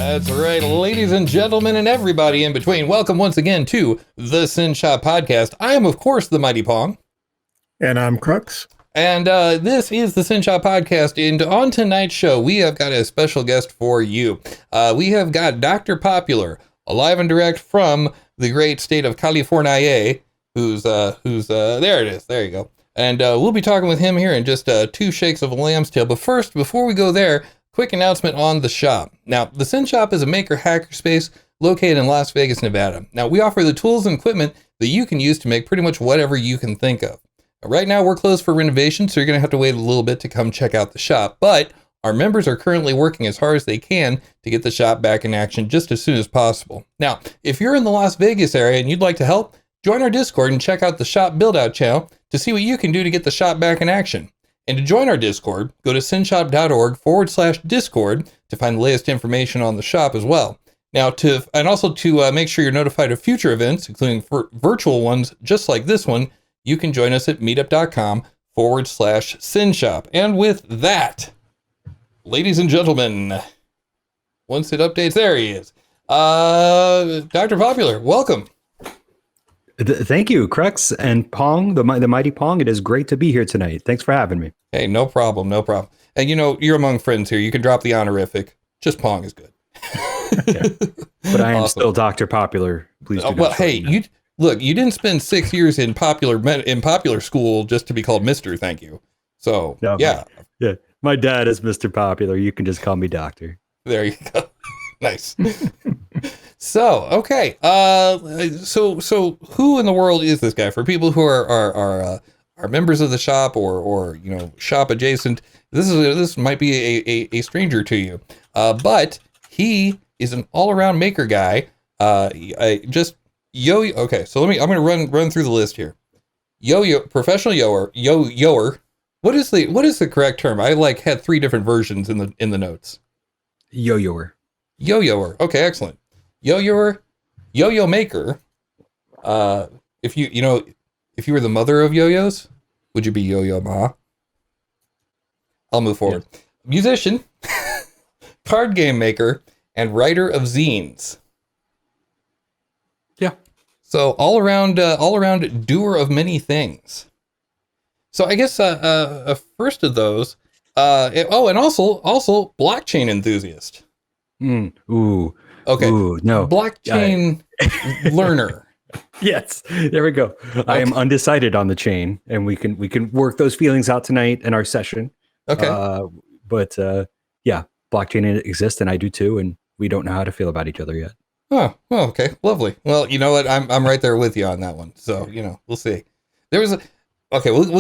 That's right, ladies and gentlemen, and everybody in between. Welcome once again to the SYN Shop podcast. I am, of course, the Mighty Pong. And I'm Crux. And this is the SYN Shop podcast. And on tonight's show, we have got a special guest for you. We have got Dr. Popular, live and direct from the great state of California, who's there it is. There you go. And we'll be talking with him here in just two shakes of a lamb's tail. But first, before we go there, quick announcement on the shop. Now, the SYN Shop is a maker hackerspace located in Las Vegas, Nevada. Now, we offer the tools and equipment that you can use to make pretty much whatever you can think of. Right now, we're closed for renovation, so you're going to have to wait a little bit to come check out the shop. But our members are currently working as hard as they can to get the shop back in action just as soon as possible. Now, if you're in the Las Vegas area and you'd like to help, join our Discord and check out the shop build-out channel to see what you can do to get the shop back in action. And to join our Discord, go to synshop.org/Discord to find the latest information on the shop as well. Now, to make sure you're notified of future events, including virtual ones just like this one, you can join us at meetup.com/SYN Shop. And with that, ladies and gentlemen, once it updates, there he is. Dr. Popular, welcome. Thank you, Crux and Pong, the Mighty Pong. It is great to be here tonight. Thanks for having me. Hey, no problem, no problem. And you know, you're among friends here. You can drop the honorific. Just Pong is good. Okay. But I am still Dr. Popular. Please do well, hey, you didn't spend 6 years in popular school just to be called Mr. Thank you. So, no, yeah. My dad is Mr. Popular. You can just call me Doctor. There you go. Nice. So, okay. So who in the world is this guy? For people who are members of the shop or you know, shop adjacent, this might be a stranger to you. But he is an all-around maker guy. Okay, so I'm going to run through the list here. Yo-yo, professional yoer. What is the correct term? I had three different versions in the notes. Yo-yoer. Yo-yoer. Okay, excellent. Yo-yoer, yo-yo maker. If you were the mother of yo-yos, would you be yo-yo ma? I'll move forward. Yeah. Musician, card game maker, and writer of zines. Yeah. So all around doer of many things. So I guess first of those, and also blockchain enthusiast. Ooh. Okay. Ooh, no. Blockchain learner. Yes. There we go. Okay. I am undecided on the chain, and we can work those feelings out tonight in our session. Okay. But blockchain exists, and I do too, and we don't know how to feel about each other yet. Oh, well, okay, lovely. Well, you know what? I'm right there with you on that one. So we'll see. We'll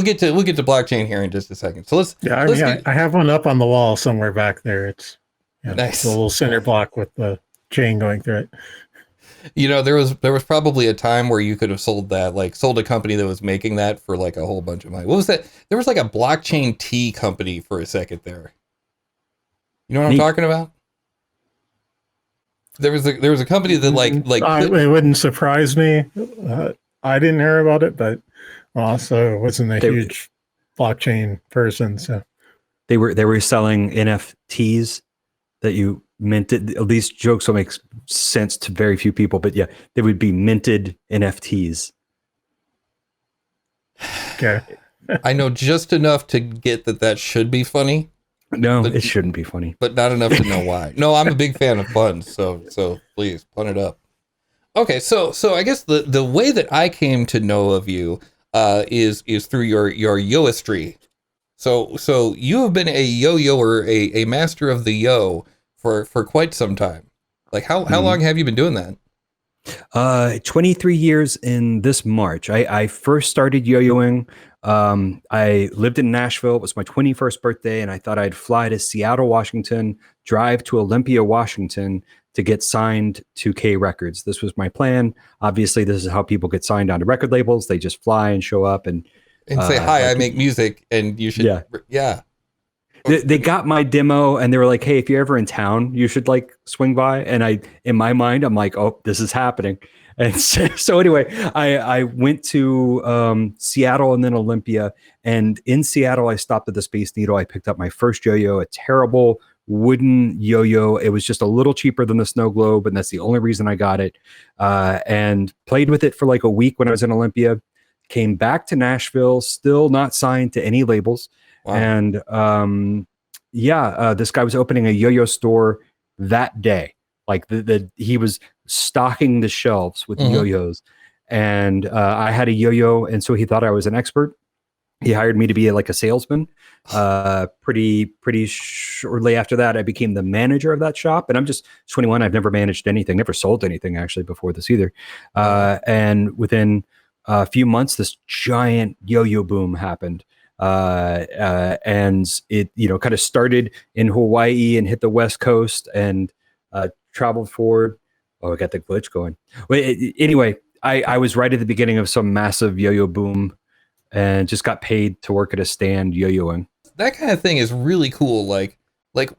get to blockchain here in just a second. So I have one up on the wall somewhere back there. It's nice. The little center block with the chain going through it. You know, there was probably a time where you could have sold a company that was making that for a whole bunch of money. What was that? There was a blockchain tea company for a second there. You know what I'm talking about? There was a company that it wouldn't surprise me. I didn't hear about it, but also wasn't a huge blockchain person. So they were selling NFTs that you minted. These jokes will make sense to very few people, but yeah, they would be minted NFTs. Okay. I know just enough to get that should be funny. No, it shouldn't be funny. But not enough to know why. No, I'm a big fan of puns, so please pun it up. Okay, so I guess the way that I came to know of you is through your yoistry. So you have been a yo-yoer, a master of the yo for quite some time. How long have you been doing that? 23 years in this March. I first started yo-yoing. I lived in Nashville. It was my 21st birthday, and I thought I'd fly to Seattle, Washington, drive to Olympia, Washington to get signed to K Records. This was my plan. Obviously, this is how people get signed onto record labels. They just fly and show up and say, hi, I make music, and you should, yeah. They got my demo, and they were like, hey, if you're ever in town, you should swing by. And in my mind, I'm like, oh, this is happening. And so anyway, I went to Seattle and then Olympia. And in Seattle, I stopped at the Space Needle. I picked up my first yo-yo, a terrible wooden yo-yo. It was just a little cheaper than the snow globe, and that's the only reason I got it. And played with it for like a week when I was in Olympia. Came back to Nashville, still not signed to any labels. Wow. And this guy was opening a yo-yo store that day. Like he was stocking the shelves with yo-yos, and I had a yo-yo, and so he thought I was an expert. He hired me to be like a salesman. Pretty shortly after that, I became the manager of that shop, and I'm just 21. I've never managed anything, never sold anything actually before this either. And within a few months, this giant yo-yo boom happened. And it, kind of started in Hawaii and hit the West Coast and traveled forward. Oh, I got the glitch going. Anyway, I was right at the beginning of some massive yo-yo boom and just got paid to work at a stand yo-yoing. That kind of thing is really cool. Like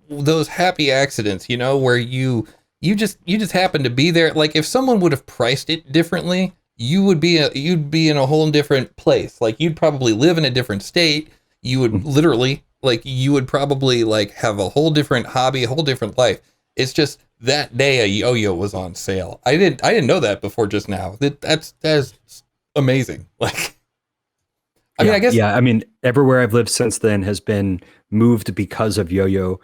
those happy accidents, where you just happen to be there. Like if someone would have priced it differently, you'd be in a whole different place. Like you'd probably live in a different state. You would literally you would probably have a whole different hobby, a whole different life. It's just that day a yo-yo was on sale. I didn't know that before just now. That's amazing. I mean, everywhere I've lived since then has been moved because of yo-yo.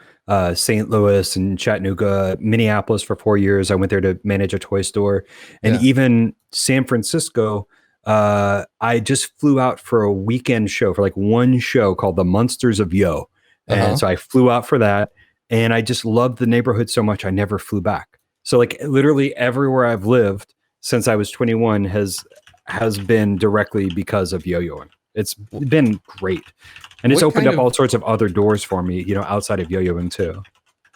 St. Louis and Chattanooga, Minneapolis for 4 years. I went there to manage a toy store, and even San Francisco. I just flew out for a weekend show, for one show called the Monsters of Yo. And so I flew out for that, and I just loved the neighborhood so much I never flew back. So literally everywhere I've lived since I was 21 has been directly because of yo-yoing. It's been great. And it's opened up all sorts of other doors for me, outside of yo-yoing too.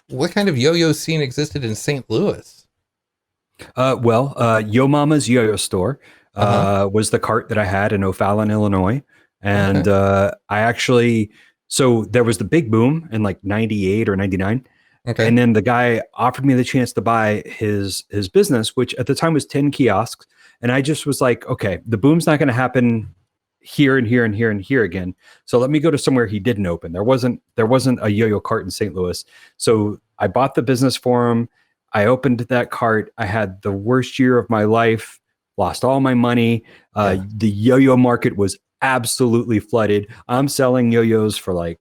What kind of yo-yo scene existed in St. Louis? Yo Mama's Yo-Yo Store was the cart that I had in O'Fallon, Illinois. And so there was the big boom in 98 or 99. Okay. And then the guy offered me the chance to buy his business, which at the time was 10 kiosks. And I just was like, okay, the boom's not going to happen here and here and here and here again. So let me go to somewhere he didn't open. There wasn't a yo-yo cart in St. Louis. So I bought the business for him. I opened that cart. I had the worst year of my life, lost all my money. The yo-yo market was absolutely flooded. I'm selling yo-yos for $15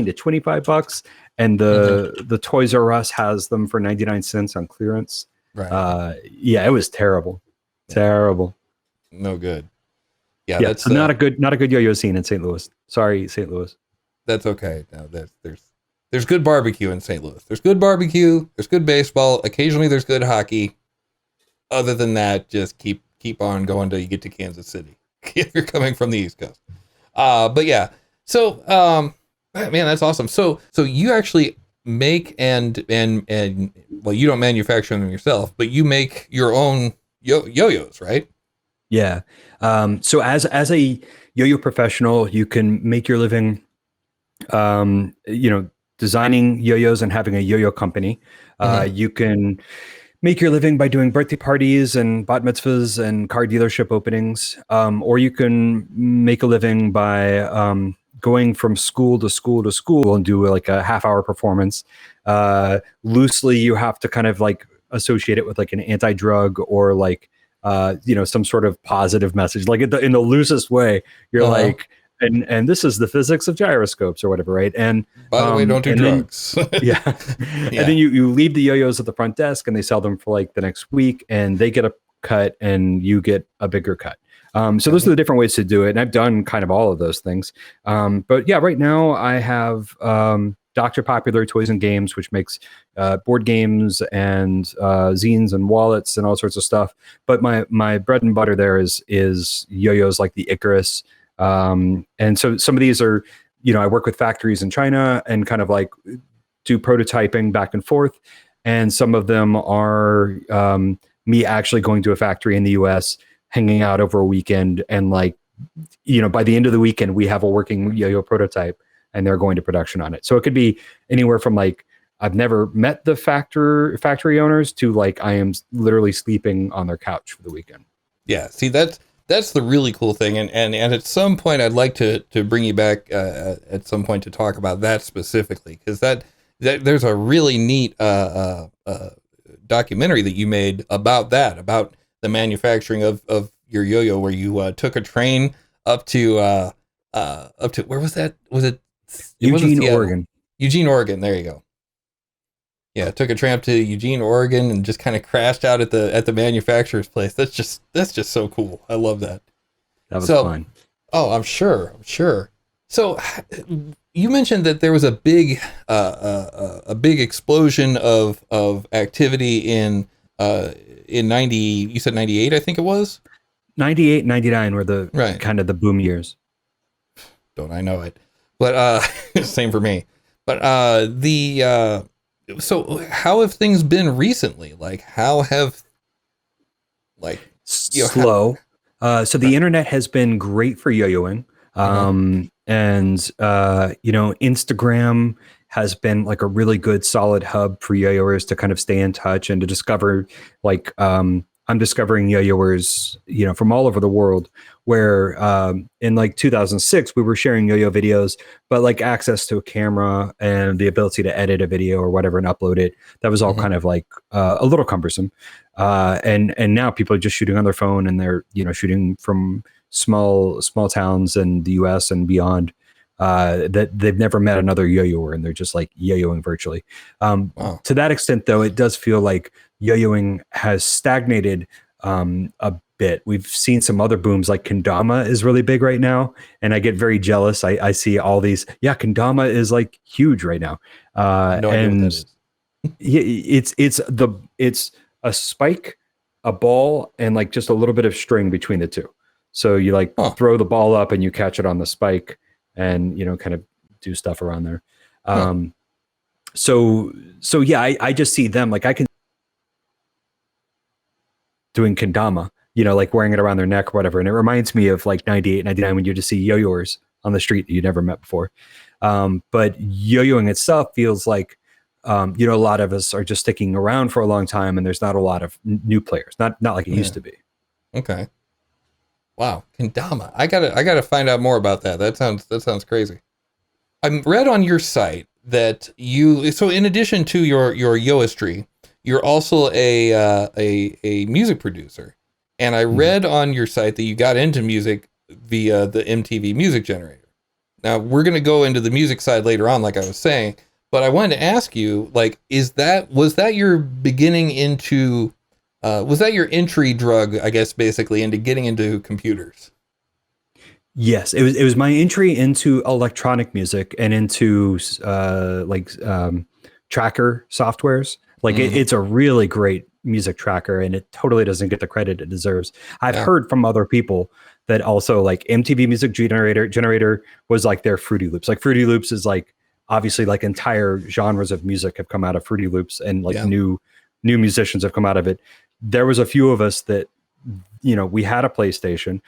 to $25, and the Toys R Us has them for 99 cents on clearance. Right. It was terrible. Terrible. No good. That's not a good yo-yo scene in St. Louis. Sorry, St. Louis. That's okay. No, there's good barbecue in St. Louis. There's good barbecue. There's good baseball. Occasionally, there's good hockey. Other than that, just keep on going till you get to Kansas City if you're coming from the East Coast. So man, that's awesome. So you actually make and you don't manufacture them yourself, but you make your own yo-yos, right? Yeah. So as a yo-yo professional, you can make your living, designing yo-yos and having a yo-yo company. You can make your living by doing birthday parties and bat mitzvahs and car dealership openings. Or you can make a living by going from school to school to school and do a half-hour performance. Loosely, you have to kind of associate it with an anti-drug or some sort of positive message, in the loosest way. You're and this is the physics of gyroscopes or whatever, right? And by the way, don't do drugs. And then you leave the yo-yos at the front desk, and they sell them for the next week, and they get a cut, and you get a bigger cut. So those are the different ways to do it, and I've done kind of all of those things. But right now I have Dr. Popular Toys and Games, which makes board games and zines and wallets and all sorts of stuff. But my bread and butter there is yo-yos like the Icarus. And so some of these are, I work with factories in China and kind of do prototyping back and forth. And some of them are me actually going to a factory in the US, hanging out over a weekend. And by the end of the weekend, we have a working yo-yo prototype, and they're going to production on it. So it could be anywhere from I've never met the factory owners to I am literally sleeping on their couch for the weekend. Yeah. See, that's the really cool thing. And at some point I'd like to bring you back at some point to talk about that specifically. Cause there's a really neat documentary that you made about that, about the manufacturing of your yo-yo, where you took a train up to where was that? Was it wasn't Eugene, Seattle. Oregon. Eugene, Oregon. There you go. Yeah, took a tramp to Eugene, Oregon, and just kind of crashed out at the manufacturer's place. That's just so cool. I love that. That was fun. Oh, I'm sure. So you mentioned that there was a big explosion of activity in 90. You said 98, I think it was. 98, 99 were the kind of the boom years. Don't I know it? But same for me. But so how have things been recently? Like, how have slow? So the internet has been great for yo-yoing. And Instagram has been like a really good solid hub for yo-yoers to kind of stay in touch and to discover, like, I'm discovering yo-yoers, from all over the world, where in like 2006, we were sharing yo-yo videos, but like access to a camera and the ability to edit a video or whatever and upload it, that was all kind of like a little cumbersome. And now people are just shooting on their phone, and they're, shooting from small towns in the US and beyond, that they've never met another yo-yoer, and they're just like yo-yoing virtually. To that extent, though, it does feel like yo-yoing has stagnated a bit. We've seen some other booms, like kendama is really big right now, and I get very jealous. I see all these. Yeah, kendama is like huge right now. No idea what that is. It's a spike, a ball, and like just a little bit of string between the two. So you like throw the ball up and you catch it on the spike, and kind of do stuff around there. So yeah, I just see them, like, I can doing kendama, like wearing it around their neck or whatever. And it reminds me of like 98, 99, when you just see yo-yoers on the street that you never met before. But yo-yoing itself feels like, a lot of us are just sticking around for a long time, and there's not a lot of new players, not like it used to be. Okay. Wow, kendama. I gotta find out more about that. That sounds crazy. I read on your site that so in addition to your yoistry, you're also a music producer. And I read on your site that you got into music via the MTV Music Generator. Now, we're going to go into the music side later on, like I was saying, but I wanted to ask you, like, was that your beginning into, was that your entry drug, I guess, basically, into getting into computers? Yes, it was my entry into electronic music and into tracker softwares. Like it's a really great music tracker, and it totally doesn't get the credit it deserves. I've heard from other people that also, like, MTV Music Generator was like their Fruity Loops. Like Fruity Loops is like, obviously, like, entire genres of music have come out of Fruity Loops, and like new musicians have come out of it. There was a few of us that, we had a PlayStation,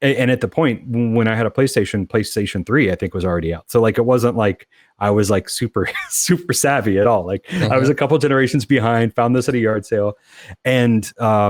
and at the point when I had a PlayStation 3, I think, was already out. So like, it wasn't like I was like super savvy at all. Like I was a couple generations behind, found this at a yard sale. And I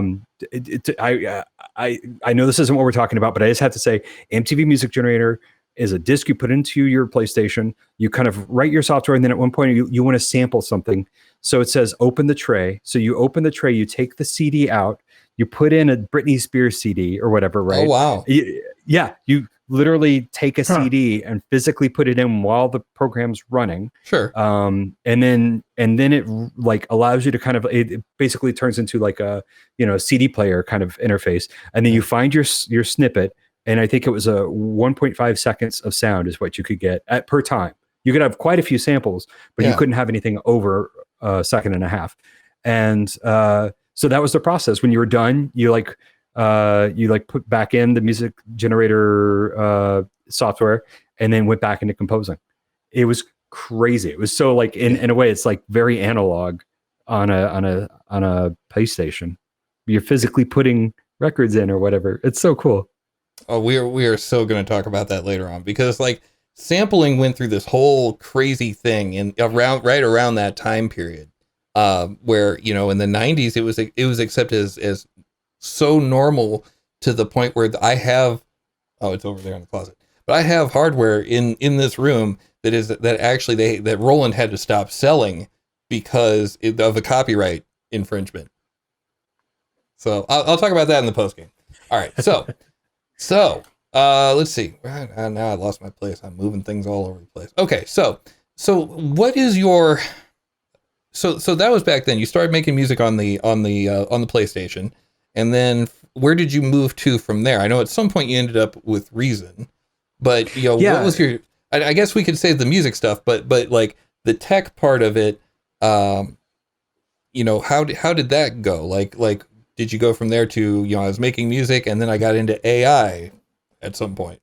know this isn't what we're talking about, but I just have to say, MTV Music Generator is a disc you put into your PlayStation. You kind of write your software, and then at one point you want to sample something. So it says open the tray. So you open the tray, you take the CD out, you put in a Britney Spears CD or whatever, right? Oh, wow. You literally take a CD and physically put it in while the program's running. Sure. And then it like allows you to kind of, it basically turns into like a, CD player kind of interface. And then you find your snippet. And I think it was a 1.5 seconds of sound is what you could get per time. You could have quite a few samples, but you couldn't have anything over a second and a half. And, so that was the process. When you were done, you put back in the Music Generator software, and then went back into composing. It was crazy. It was so, like, in a way, it's like very analog on a PlayStation. You're physically putting records in or whatever. It's so cool. Oh, we are so going to talk about that later on, because like sampling went through this whole crazy thing right around that time period. Where, in the 90s, it was accepted as so normal, to the point where I have, it's over there in the closet, but I have hardware in this room that actually that Roland had to stop selling because of a copyright infringement. So I'll talk about that in the post game. All right, so let's see. Now I lost my place. I'm moving things all over the place. Okay, so what is your so that was back then. You started making music on the PlayStation, and then where did you move to from there? I know at some point you ended up with Reason, but what was your? I guess we could say the music stuff, but like the tech part of it, how did that go? Like did you go from there to I was making music and then I got into AI at some point?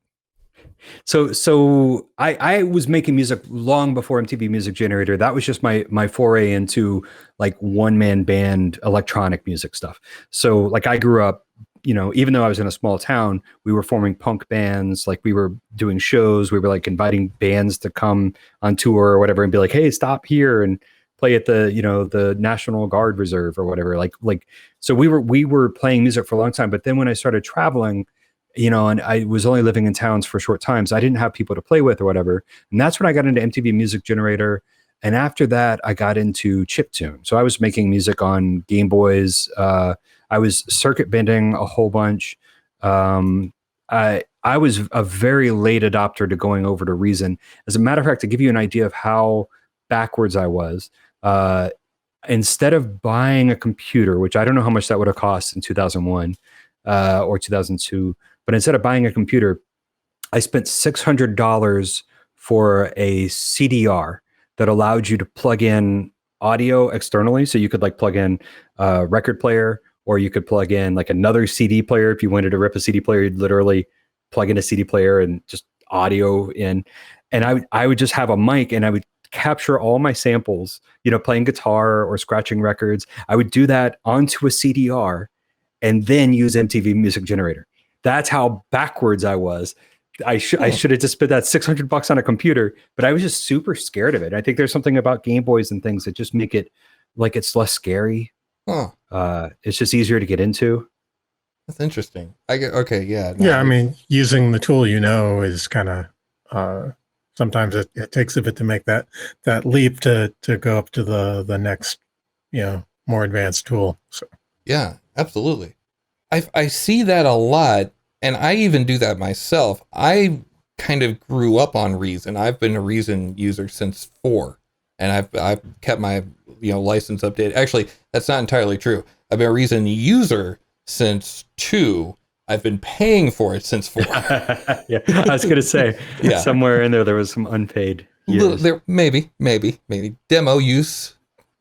So I was making music long before MTV Music Generator. That was just my foray into like one-man band electronic music stuff. So like I grew up, even though I was in a small town, we were forming punk bands. Like we were doing shows. We were like inviting bands to come on tour or whatever and be like, hey, stop here and play at the, the National Guard Reserve or whatever. So we were playing music for a long time. But then when I started traveling, and I was only living in towns for short times, I didn't have people to play with or whatever. And that's when I got into MTV Music Generator. And after that, I got into chiptune. So I was making music on Game Boys. I was circuit bending a whole bunch. I was a very late adopter to going over to Reason. As a matter of fact, to give you an idea of how backwards I was, instead of buying a computer, which I don't know how much that would have cost in 2001 or 2002, but instead of buying a computer, I spent $600 for a CDR that allowed you to plug in audio externally. So you could like plug in a record player, or you could plug in like another CD player. If you wanted to rip a CD player, you'd literally plug in a CD player and just audio in. And I would just have a mic and I would capture all my samples, playing guitar or scratching records. I would do that onto a CDR and then use MTV Music Generator. That's how backwards I was. I should have just spent that $600 on a computer, but I was just super scared of it. I think there's something about Game Boys and things that just make it like it's less scary. It's just easier to get into. That's interesting. Okay, yeah. No, yeah, I mean, using the tool is kind of sometimes it takes a bit to make that leap to go up to the next, more advanced tool. So yeah, absolutely. I see that a lot, and I even do that myself. I kind of grew up on Reason. I've been a Reason user since 4, and I've kept my license updated. Actually, that's not entirely true. I've been a Reason user since 2. I've been paying for it since 4. Yeah, I was gonna say, somewhere in there was some unpaid use. There maybe demo use,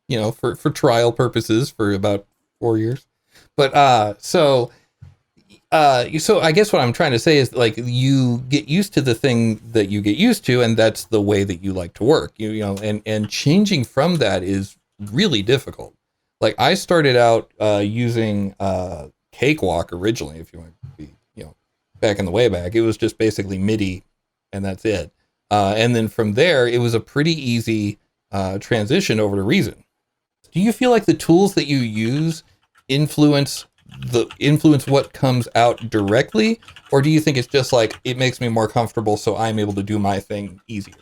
for trial purposes for about 4 years. But so I guess what I'm trying to say is like you get used to the thing that you get used to, and that's the way that you like to work. And changing from that is really difficult. Like I started out using Cakewalk originally, if you want to be, back in the way back. It was just basically MIDI, and that's it. And then from there, it was a pretty easy transition over to Reason. Do you feel like the tools that you use influence what comes out directly, or do you think it's just like it makes me more comfortable, so I'm able to do my thing easier?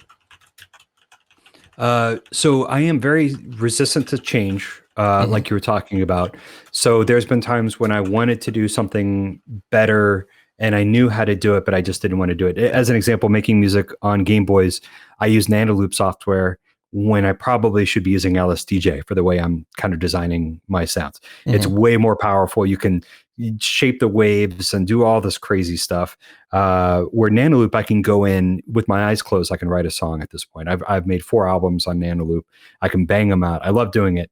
So I am very resistant to change, like you were talking about. So there's been times when I wanted to do something better and I knew how to do it, but I just didn't want to do it. As an example, making music on Game Boys, I use Nanoloop software when I probably should be using LSDJ for the way I'm kind of designing my sounds. It's way more powerful. You can shape the waves and do all this crazy stuff. Where Nanoloop, I can go in with my eyes closed. I can write a song at this point. I've made 4 albums on Nanoloop. I can bang them out. I love doing it.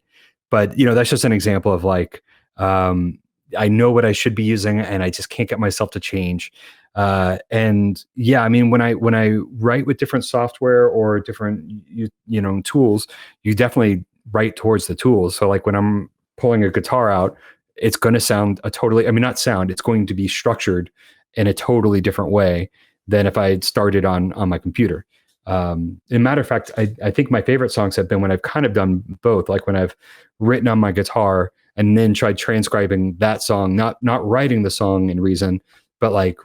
But that's just an example of like, I know what I should be using and I just can't get myself to change. And yeah, I mean, when I write with different software or different, tools, you definitely write towards the tools. So like when I'm pulling a guitar out, it's going to sound it's going to be structured in a totally different way than if I had started on my computer. As a matter of fact, I think my favorite songs have been when I've kind of done both, like when I've written on my guitar and then tried transcribing that song, not writing the song in Reason, but like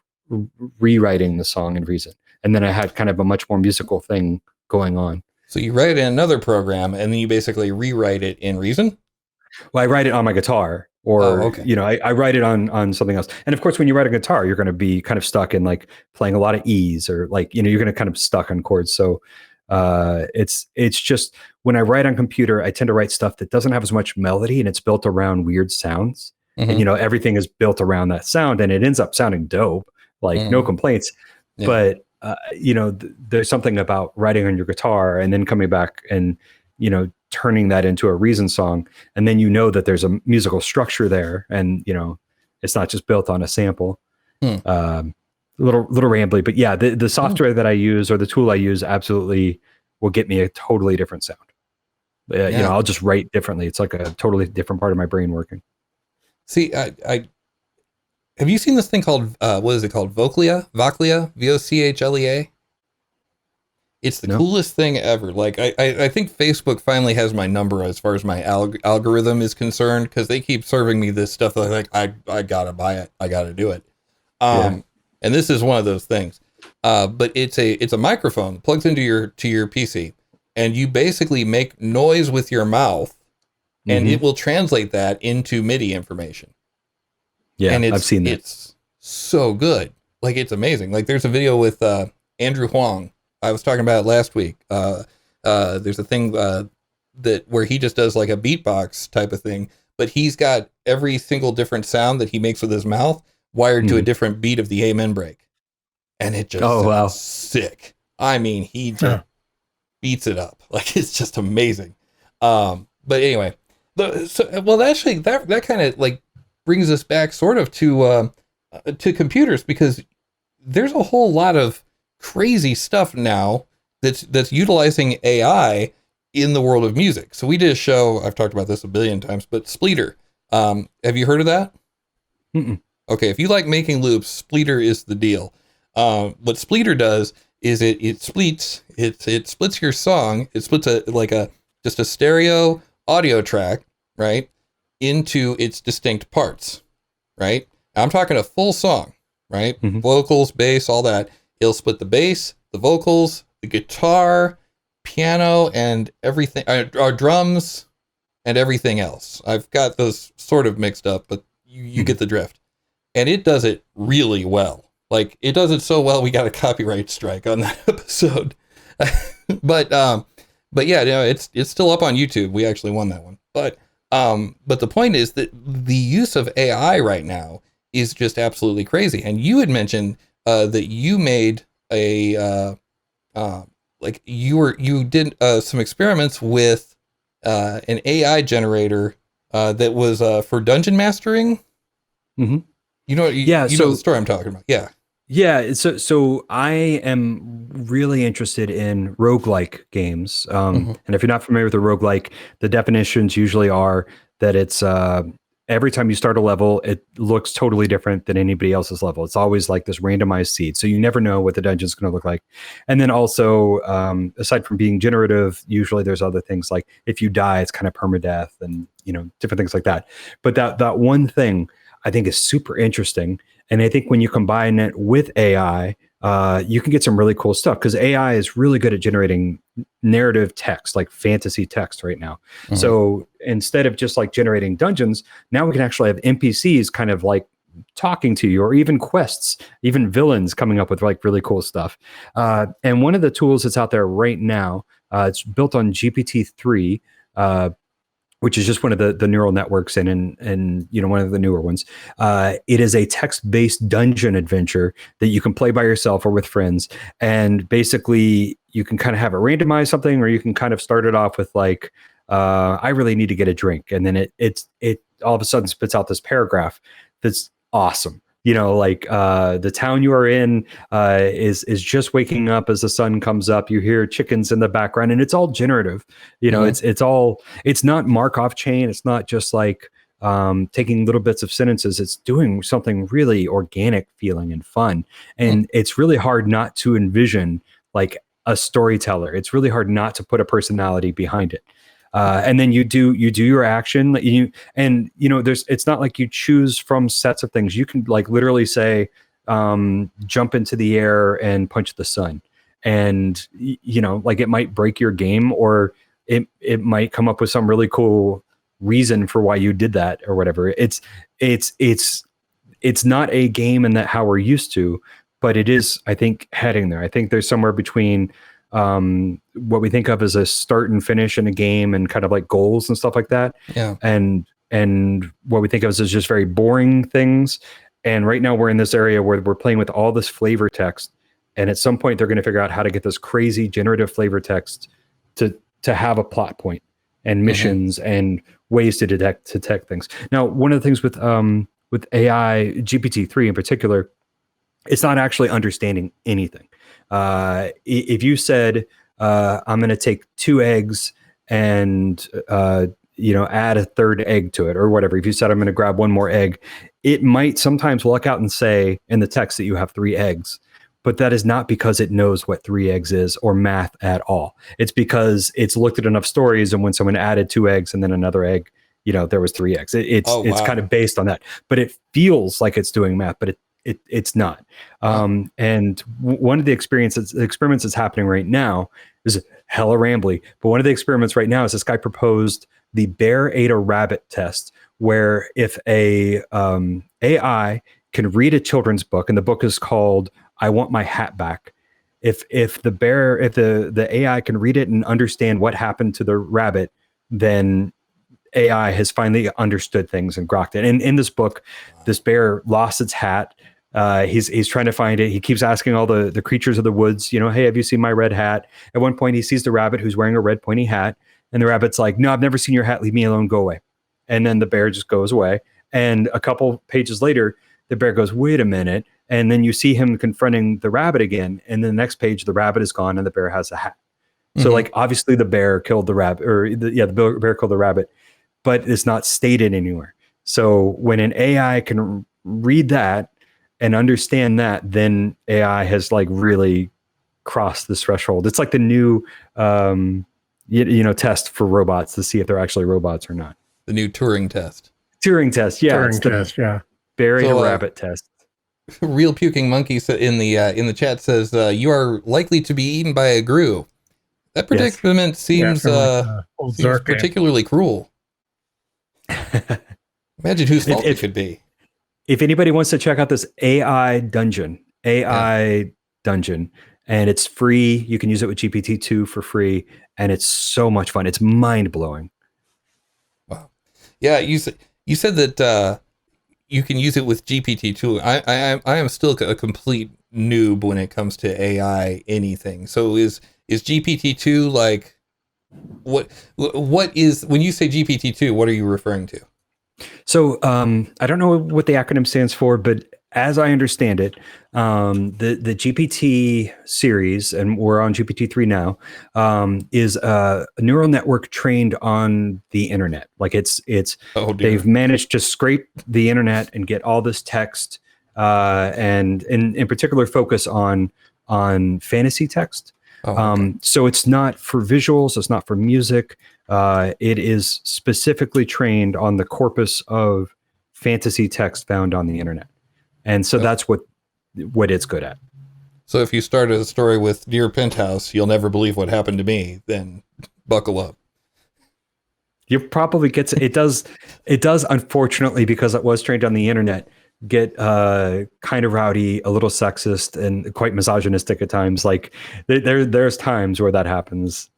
rewriting the song in Reason. And then I had kind of a much more musical thing going on. So you write it in another program, and then you basically rewrite it in Reason? Well, I write it on my guitar, or okay. I write it on something else. And of course, when you write a guitar, you're going to be kind of stuck in like playing a lot of E's, or like you're going to kind of stuck on chords. So it's just when I write on computer, I tend to write stuff that doesn't have as much melody, and it's built around weird sounds. And everything is built around that sound, and it ends up sounding dope. Like no complaints, but there's something about writing on your guitar and then coming back and turning that into a Reason song, and then that there's a musical structure there, and it's not just built on a sample. A little rambly, but yeah, the software that I use, or the tool I use, absolutely will get me a totally different sound. I'll just write differently. It's like a totally different part of my brain working. See, I have you seen this thing called what is it called? Vochlea, Vochlea. It's the coolest thing ever. Like I think Facebook finally has my number as far as my algorithm is concerned, because they keep serving me this stuff that like I gotta buy it, I gotta do it. And this is one of those things. But it's a microphone that plugs into your PC, and you basically make noise with your mouth, and it will translate that into MIDI information. Yeah, and I've seen that. It's so good. Like, it's amazing. Like, there's a video with Andrew Huang. I was talking about it last week. There's a thing where he just does like a beatbox type of thing, but he's got every single different sound that he makes with his mouth wired to a different beat of the amen break. And it just sounds sick. I mean, he just beats it up. Like, it's just amazing. But anyway, actually that kind of like brings us back sort of to computers, because there's a whole lot of crazy stuff now that's utilizing AI in the world of music. So we did a show, I've talked about this a billion times, but Spleeter. Have you heard of that? Mm-mm. Okay, if you like making loops, Spleeter is the deal. What Spleeter does is it splits your song. It splits just a stereo audio track, right, into its distinct parts, right? I'm talking a full song, right? Vocals, bass, all that. It'll split the bass, the vocals, the guitar, piano, and everything, our drums, and everything else. I've got those sort of mixed up, but you get the drift. And it does it really well. Like, it does it so well, we got a copyright strike on that episode. but yeah, it's still up on YouTube. We actually won that one. But the point is that the use of AI right now is just absolutely crazy. And you had mentioned that you made you did some experiments with an AI generator that was for dungeon mastering. You know the story I'm talking about. Yeah, so I am really interested in roguelike games. And if you're not familiar with a roguelike, the definitions usually are that it's every time you start a level, it looks totally different than anybody else's level. It's always like this randomized seed. So you never know what the dungeon's going to look like. And then also, aside from being generative, usually there's other things like if you die, it's kind of permadeath and, different things like that. But that one thing I think is super interesting. And I think when you combine it with AI, you can get some really cool stuff, because AI is really good at generating narrative text, like fantasy text right now. So instead of just like generating dungeons, now we can actually have NPCs kind of like talking to you, or even quests, even villains coming up with like really cool stuff. And one of the tools that's out there right now, it's built on GPT-3, which is just one of the neural networks and one of the newer ones. It is a text-based dungeon adventure that you can play by yourself or with friends. And basically you can kind of have it randomize something, or you can kind of start it off with like, I really need to get a drink. And then it all of a sudden spits out this paragraph that's awesome. The town you are in is just waking up as the sun comes up. You hear chickens in the background, and it's all generative. It's not Markov chain. It's not just like taking little bits of sentences. It's doing something really organic feeling and fun. And it's really hard not to envision like a storyteller. It's really hard not to put a personality behind it. And then you do your action, it's not like you choose from sets of things. You can like literally say, jump into the air and punch the sun. and like it might break your game, or it might come up with some really cool reason for why you did that or whatever. It's not a game in that how we're used to, but it is, I think, heading there. I think there's somewhere between what we think of as a start and finish in a game and kind of like goals and stuff like that. Yeah. And what we think of as just very boring things. And right now we're in this area where we're playing with all this flavor text. And at some point they're going to figure out how to get this crazy generative flavor text to have a plot point and missions and ways to detect things. Now, one of the things with AI, GPT-3 in particular, it's not actually understanding anything. If you said, I'm going to take 2 eggs and, add a third egg to it or whatever. If you said, I'm going to grab 1 more egg, it might sometimes look out and say in the text that you have 3 eggs, but that is not because it knows what 3 eggs is or math at all. It's because it's looked at enough stories, and when someone added 2 eggs and then another egg, there was 3 eggs. It's kind of based on that, but it feels like it's doing math, but it's not. And one of the experiments that's happening right now is hella rambly, but one of the experiments right now is this guy proposed the bear ate a rabbit test, where if a AI can read a children's book, and the book is called I Want My Hat Back. If the AI can read it and understand what happened to the rabbit, then AI has finally understood things and grokked it. And in this book, this bear lost its hat. He's trying to find it. He keeps asking all the creatures of the woods, hey, have you seen my red hat? At one point, he sees the rabbit who's wearing a red pointy hat. And the rabbit's like, no, I've never seen your hat. Leave me alone. Go away. And then the bear just goes away. And a couple pages later, the bear goes, wait a minute. And then you see him confronting the rabbit again. And then the next page, the rabbit is gone and the bear has a hat. So like, obviously the bear killed the rabbit, or the bear killed the rabbit, but it's not stated anywhere. So when an AI can read that and understand that, then AI has like really crossed this threshold. It's like the new, test for robots to see if they're actually robots or not. The new Turing test. Turing test, yeah. Turing test, yeah. Bury a rabbit test. Real Puking Monkey in the chat says you are likely to be eaten by a grue. That predicament seems particularly cruel. Imagine whose fault it could be. If anybody wants to check out this AI dungeon, and it's free, you can use it with GPT-2 for free, and it's so much fun. It's mind blowing. Wow. Yeah, you said that you can use it with GPT-2. I am still a complete noob when it comes to AI anything. So is GPT-2 like what is, when you say GPT-2, what are you referring to? So I don't know what the acronym stands for, but as I understand it, the GPT series, and we're on GPT-3 now, is a neural network trained on the internet. Like they've managed to scrape the internet and get all this text, and in particular focus on fantasy text. So it's not for visuals, it's not for music. It is specifically trained on the corpus of fantasy text found on the internet. And so that's what it's good at. So if you started a story with Dear Penthouse, you'll never believe what happened to me, then buckle up. You probably it does unfortunately, because it was trained on the internet, get kind of rowdy, a little sexist, and quite misogynistic at times. Like there's times where that happens.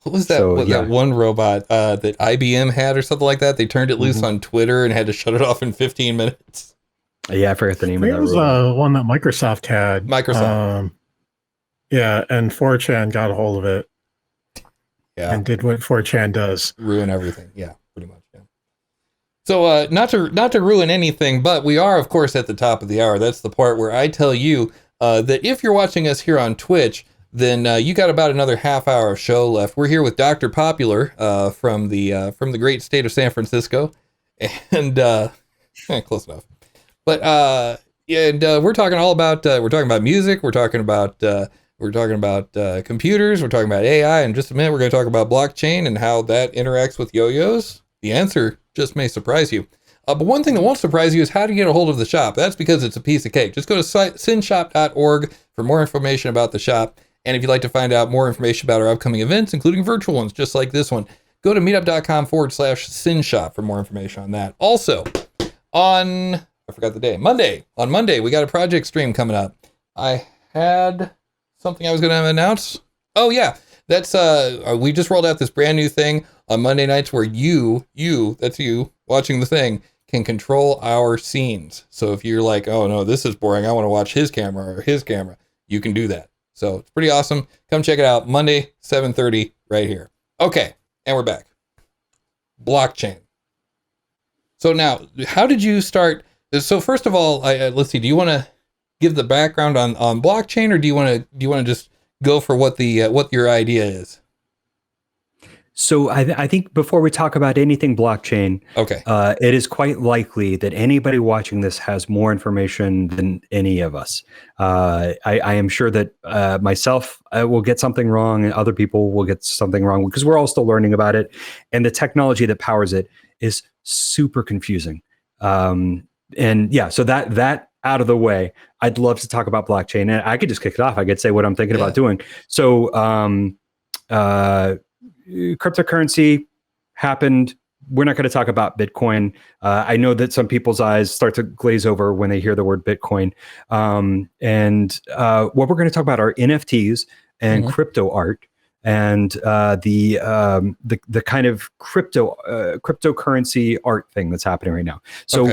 What was that? That one robot that IBM had or something like that? They turned it loose on Twitter and had to shut it off in 15 minutes. Yeah, I forget the name of that. It was one that Microsoft had. Microsoft. And 4chan got a hold of it. Yeah. And did what 4chan does. Ruin everything. Yeah, pretty much. Yeah. So not to ruin anything, but we are, of course, at the top of the hour. That's the part where I tell you that if you're watching us here on Twitch, then you got about another half hour of show left. We're here with Dr. Popular from the great state of San Francisco, and close enough. But we're talking all about music. We're talking about computers. We're talking about AI. In just a minute, we're going to talk about blockchain and how that interacts with yo-yos. The answer just may surprise you. But one thing that won't surprise you is how to get a hold of the shop. That's because it's a piece of cake. Just go to synshop.org for more information about the shop. And if you'd like to find out more information about our upcoming events, including virtual ones just like this one, go to meetup.com/SYN Shop for more information on that. Also, I forgot the day, on Monday, we got a project stream coming up. I had something I was going to announce. Oh yeah, that's, we just rolled out this brand new thing on Monday nights where that's you watching the thing, can control our scenes. So if you're like, oh no, this is boring, I want to watch his camera or his camera, you can do that. So it's pretty awesome. Come check it out. Monday, 7:30 right here. Okay. And we're back. Blockchain. So now, how did you start? So first of all, let's see. Do you want to give the background on blockchain, or do you want to just go for what your idea is? So I think before we talk about anything blockchain, okay, it is quite likely that anybody watching this has more information than any of us. I am sure that myself will get something wrong, and other people will get something wrong because we're all still learning about it, and the technology that powers it is super confusing. And yeah, so that out of the way, I'd love to talk about blockchain, and I could just kick it off. I could say what I'm thinking about doing. So. Cryptocurrency happened. We're not going to talk about Bitcoin. I know that some people's eyes start to glaze over when they hear the word Bitcoin. And what we're going to talk about are NFTs and crypto art and the kind of cryptocurrency art thing that's happening right now. So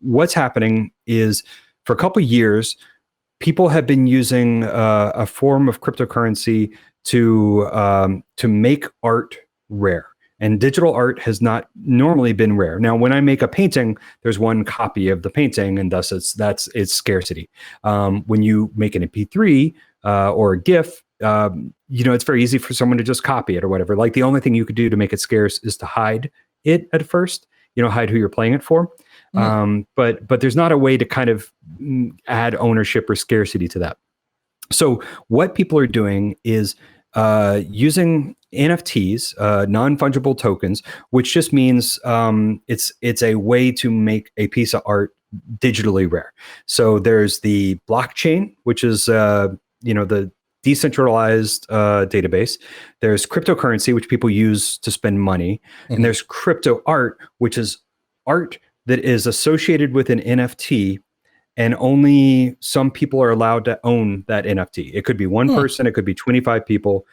what's happening is, for a couple of years, people have been using a form of cryptocurrency to make art rare. And digital art has not normally been rare. Now, when I make a painting, there's one copy of the painting, and thus it's scarcity. When you make an MP3 or a GIF, it's very easy for someone to just copy it or whatever. Like, the only thing you could do to make it scarce is to hide it at first. Hide who you're playing it for. But there's not a way to kind of add ownership or scarcity to that. So what people are doing is using NFTs, non-fungible tokens, which just means it's a way to make a piece of art digitally rare. So there's the blockchain, which is the decentralized database. There's cryptocurrency, which people use to spend money, and there's crypto art, which is art that is associated with an NFT. And only some people are allowed to own that NFT. It could be one person, it could be 25 people.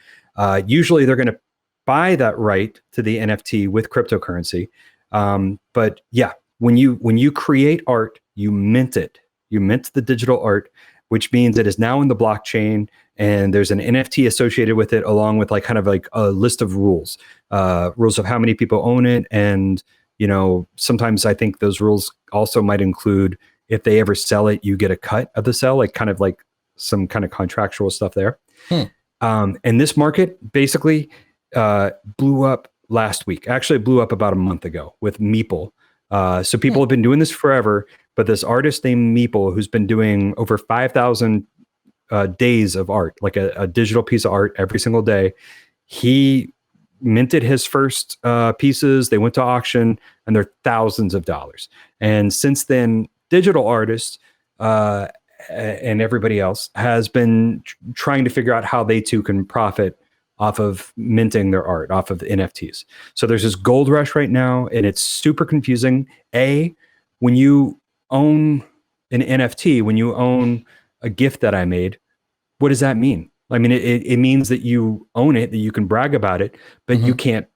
Usually they're going to buy that right to the NFT with cryptocurrency. But yeah, when you create art, you mint it. You mint the digital art, which means it is now in the blockchain, and there's an NFT associated with it, along with kind of a list of rules of how many people own it. And, sometimes I think those rules also might include, if they ever sell it, you get a cut of the sell, like some kind of contractual stuff there. And this market basically blew up last week. Actually, it blew up about a month ago with Meeple. So people have been doing this forever, but this artist named Meeple, who's been doing over 5,000 days of art, like a digital piece of art every single day, he minted his first pieces. They went to auction, and they're thousands of dollars. And since then, digital artists and everybody else has been trying to figure out how they too can profit off of minting their art, off of the NFTs. So there's this gold rush right now, and it's super confusing. When you own an NFT, when you own a gift that I made, what does that mean? I mean, it means that you own it, that you can brag about it, but you can't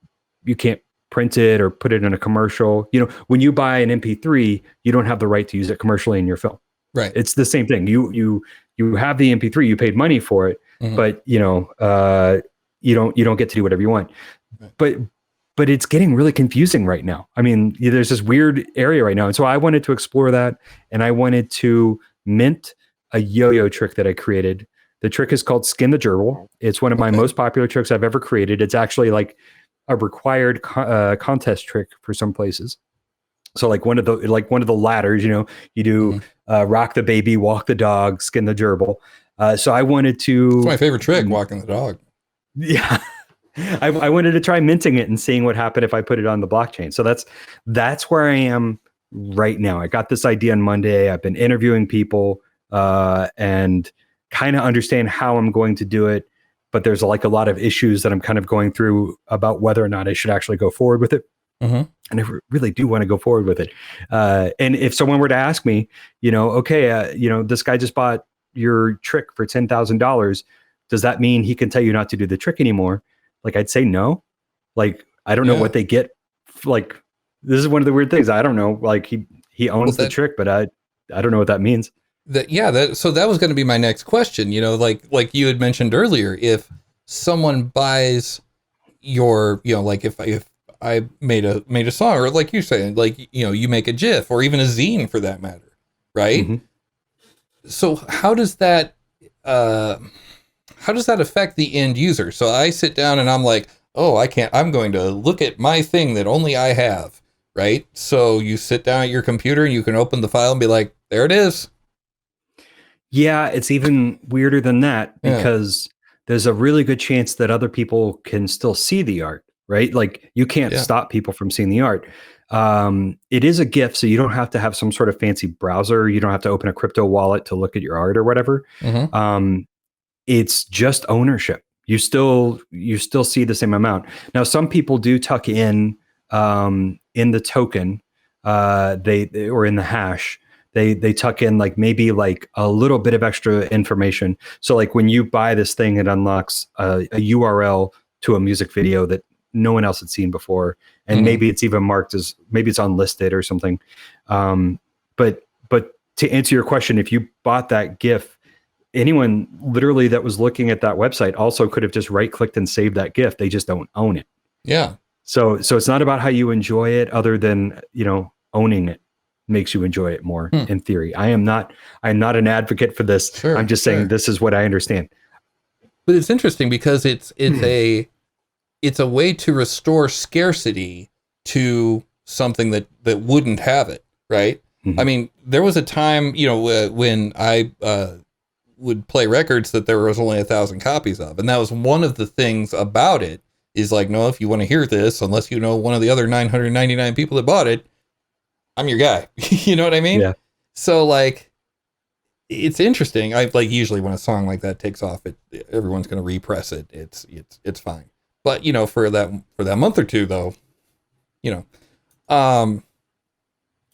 print it or put it in a commercial. When you buy an MP3, you don't have the right to use it commercially in your film. Right. It's the same thing. You have the MP3, you paid money for it, but you don't get to do whatever you want. Right. But it's getting really confusing right now. I mean, there's this weird area right now. And so I wanted to explore that, and I wanted to mint a yo-yo trick that I created. The trick is called Skin the Gerbil. It's one of my most popular tricks I've ever created. It's actually like a required contest trick for some places. So like one of the ladders, you do rock the baby, walk the dog, skin the gerbil. So I wanted to. It's my favorite trick, walking the dog. Yeah. I wanted to try minting it and seeing what happened if I put it on the blockchain. So that's where I am right now. I got this idea on Monday. I've been interviewing people, and kind of understand how I'm going to do it, but there's like a lot of issues that I'm kind of going through about whether or not I should actually go forward with it. Mm-hmm. And I really do want to go forward with it. And if someone were to ask me, okay, this guy just bought your trick for $10,000. Does that mean he can tell you not to do the trick anymore? Like, I'd say no. Like, I don't know what they get. Like, this is one of the weird things. I don't know. Like, he owns the trick, but I don't know what that means. So that was going to be my next question. Like you had mentioned earlier, if someone buys your, like if I made a song, or like you're saying, like, you make a GIF or even a zine for that matter, right? Mm-hmm. So how does that affect the end user? So I sit down and I'm like, oh, I'm going to look at my thing that only I have, right? So you sit down at your computer and you can open the file and be like, there it is. Yeah, it's even weirder than that, because there's a really good chance that other people can still see the art, right? Like, you can't stop people from seeing the art. It is a GIF, so you don't have to have some sort of fancy browser. You don't have to open a crypto wallet to look at your art or whatever. Mm-hmm. It's just ownership. You still see the same amount. Now, some people do tuck in the token, they or in the hash. They tuck in like maybe like a little bit of extra information. So like when you buy this thing, it unlocks a URL to a music video that no one else had seen before. And maybe it's even marked as, maybe it's unlisted or something. But to answer your question, if you bought that GIF, anyone literally that was looking at that website also could have just right-clicked and saved that GIF. They just don't own it. Yeah. So it's not about how you enjoy it, other than, owning it makes you enjoy it more. In theory. I'm not an advocate for this. Sure, I'm just saying this is what I understand. But it's interesting because it's a way to restore scarcity to something that wouldn't have it, right? Mm-hmm. I mean, there was a time, when I would play records that there was only 1,000 copies of, and that was one of the things about it, is like, no, if you want to hear this, unless you know one of the other 999 people that bought it, I'm your guy. You know what I mean? Yeah. So like, it's interesting. I like, usually when a song like that takes off, everyone's going to repress it. It's fine. But for that month or two though,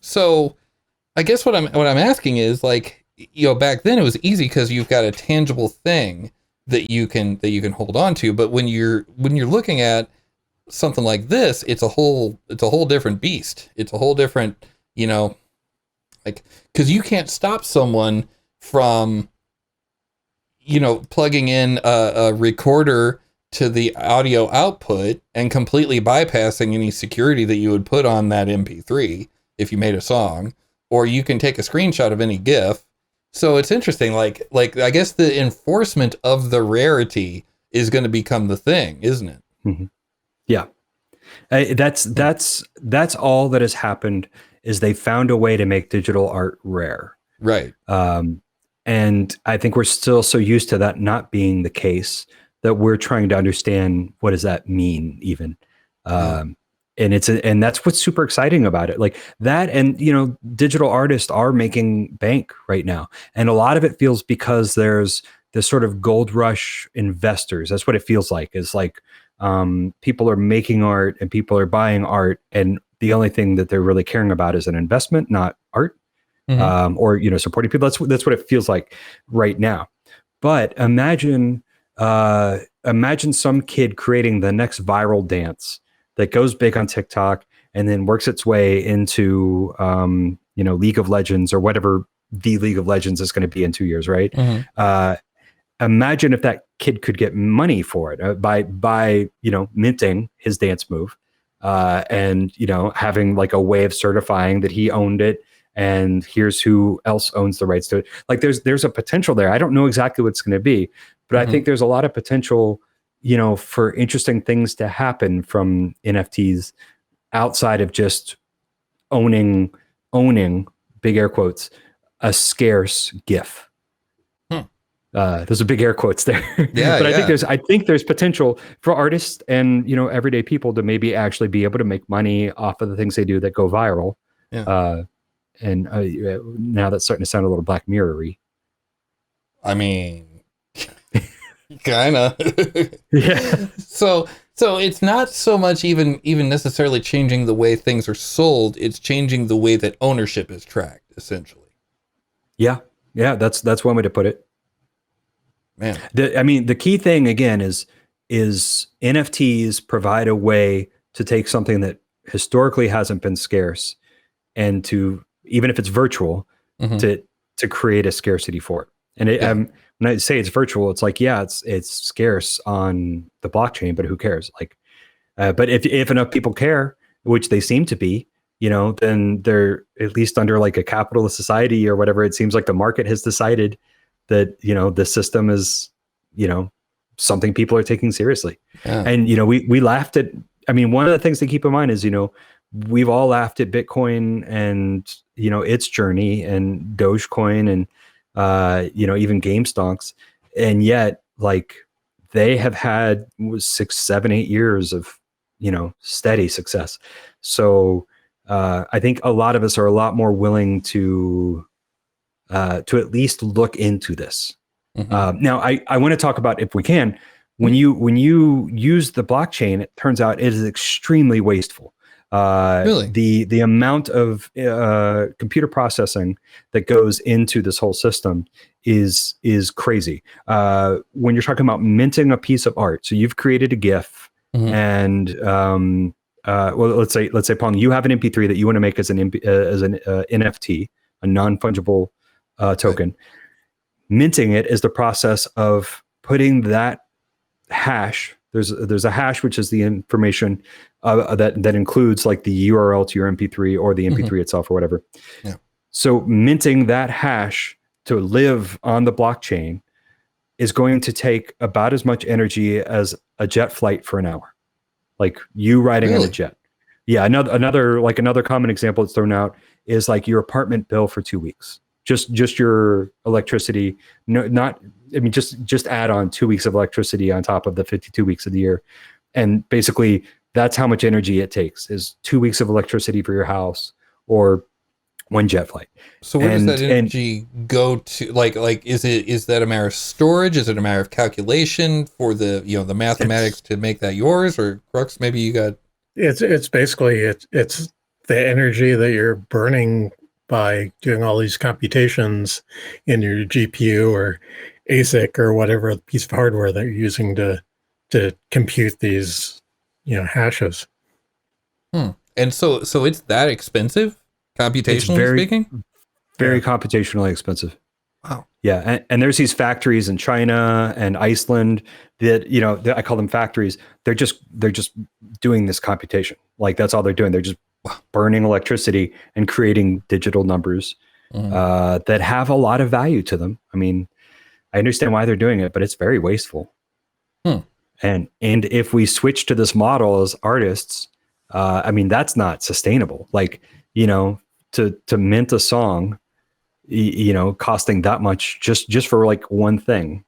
so I guess what I'm asking is like, back then it was easy because you've got a tangible thing that you can hold on to. But when you're looking at something like this, it's a whole different beast. It's a whole different, like, because you can't stop someone from, plugging in a recorder to the audio output and completely bypassing any security that you would put on that MP3 if you made a song, or you can take a screenshot of any GIF. So it's interesting. Like I guess the enforcement of the rarity is going to become the thing, isn't it? Mm-hmm. Yeah. That's all that has happened, is they found a way to make digital art rare. Right. And I think we're still so used to that not being the case that we're trying to understand, what does that mean even? And that's what's super exciting about it. Like that, and digital artists are making bank right now. And a lot of it feels because there's this sort of gold rush investors. That's what it feels like. Is like, people are making art and people are buying art, and the only thing that they're really caring about is an investment, not art. Mm-hmm. Or supporting people. That's what it feels like right now. But imagine some kid creating the next viral dance that goes big on TikTok and then works its way into League of Legends, or whatever the League of Legends is going to be in 2 years, right? Mm-hmm. Imagine if that kid could get money for it by minting his dance move, and having like a way of certifying that he owned it, and here's who else owns the rights to it. Like there's a potential there. I don't know exactly what it's going to be, but I think there's a lot of potential, for interesting things to happen from NFTs outside of just owning, big air quotes, a scarce GIF. There's a big air quotes there. Yeah, but I think there's potential for artists and everyday people to maybe actually be able to make money off of the things they do that go viral. Yeah. And now that's starting to sound a little Black Mirror-y. I mean, kind of. Yeah. So it's not so much even necessarily changing the way things are sold. It's changing the way that ownership is tracked, essentially. Yeah. That's one way to put it. Man. The key thing again is NFTs provide a way to take something that historically hasn't been scarce and to, even if it's virtual, to create a scarcity for it. And when I say it's virtual, it's like, yeah, it's scarce on the blockchain, but who cares? Like, but if enough people care, which they seem to be, then they're at least under like a capitalist society or whatever. It seems like the market has decided that, the system is, something people are taking seriously. Yeah. And, we laughed at, one of the things to keep in mind is, we've all laughed at Bitcoin and, its journey and Dogecoin and, even game stonks. And yet, like, they have had 6, 7, 8 years of, steady success. So I think a lot of us are a lot more willing to at least look into this. Now, I want to talk about, if we can, when you use the blockchain, it turns out it is extremely wasteful. Really? The amount of computer processing that goes into this whole system is crazy. When you're talking about minting a piece of art, so you've created a GIF, and well, let's say Pong, you have an MP3 that you want to make as an NFT, a non-fungible token. Right. Minting it is the process of putting that hash. There's a hash, which is the information that includes like the URL to your MP3 or the MP3 itself or whatever. Yeah. So minting that hash to live on the blockchain is going to take about as much energy as a jet flight for an hour. Like you riding on a jet. Yeah. Another common example that's thrown out is like your apartment bill for 2 weeks. Just your electricity. No, not, just add on 2 weeks of electricity on top of the 52 weeks of the year. And basically that's how much energy it takes, is 2 weeks of electricity for your house or one jet flight. So where does that energy go to? Like, is that a matter of storage? Is it a matter of calculation for the, the mathematics to make that yours? Or Crux, maybe you got... It's basically, it's the energy that you're burning by doing all these computations in your GPU or ASIC or whatever piece of hardware that you're using to compute these, hashes. And so it's that expensive, computationally speaking? Very computationally expensive. Wow. Yeah, and there's these factories in China and Iceland that, I call them factories. They're just doing this computation. Like that's all they're doing. They're just burning electricity and creating digital numbers that have a lot of value to them. I understand why they're doing it, but it's very wasteful. And if we switch to this model as artists, that's not sustainable. Like, to mint a song, costing that much just for like one thing.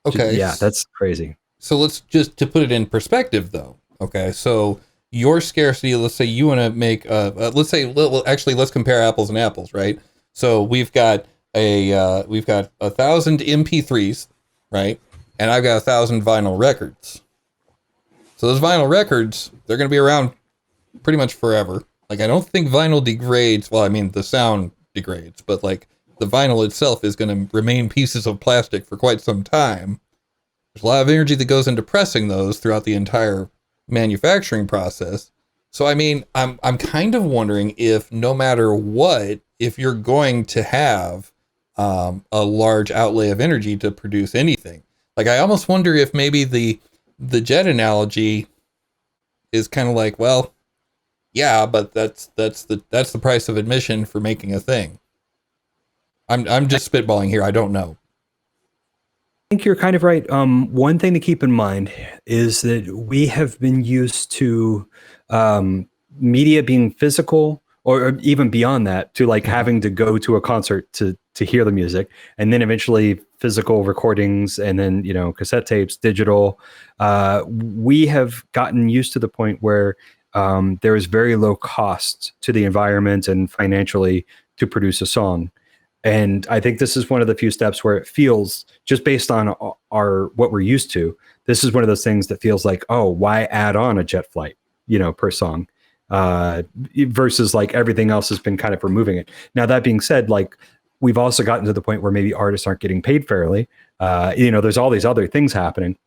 Okay. Yeah, that's crazy. So let's just, to put it in perspective though. Okay. So your scarcity, let's say you want to make, let's compare apples and apples, right? So we've got 1,000 MP3s, right? And I've got 1,000 vinyl records. So those vinyl records, they're going to be around pretty much forever. Like, I don't think vinyl degrades. Well, the sound degrades, but like the vinyl itself is going to remain pieces of plastic for quite some time. There's a lot of energy that goes into pressing those throughout the entire manufacturing process. So, I'm kind of wondering if no matter what, if you're going to have a large outlay of energy to produce anything. Like, I almost wonder if maybe the jet analogy is kind of like, well, yeah, but that's the price of admission for making a thing. I'm just spitballing here. I don't know. I think you're kind of right. One thing to keep in mind is that we have been used to media being physical, or even beyond that, to like having to go to a concert to hear the music, and then eventually physical recordings, and then cassette tapes, digital. We have gotten used to the point where there is very low cost to the environment and financially to produce a song. And I think this is one of the few steps where it feels, just based on what we're used to, this is one of those things that feels like, oh, why add on a jet flight, per song, versus like everything else has been kind of removing it. Now, that being said, like we've also gotten to the point where maybe artists aren't getting paid fairly. There's all these other things happening.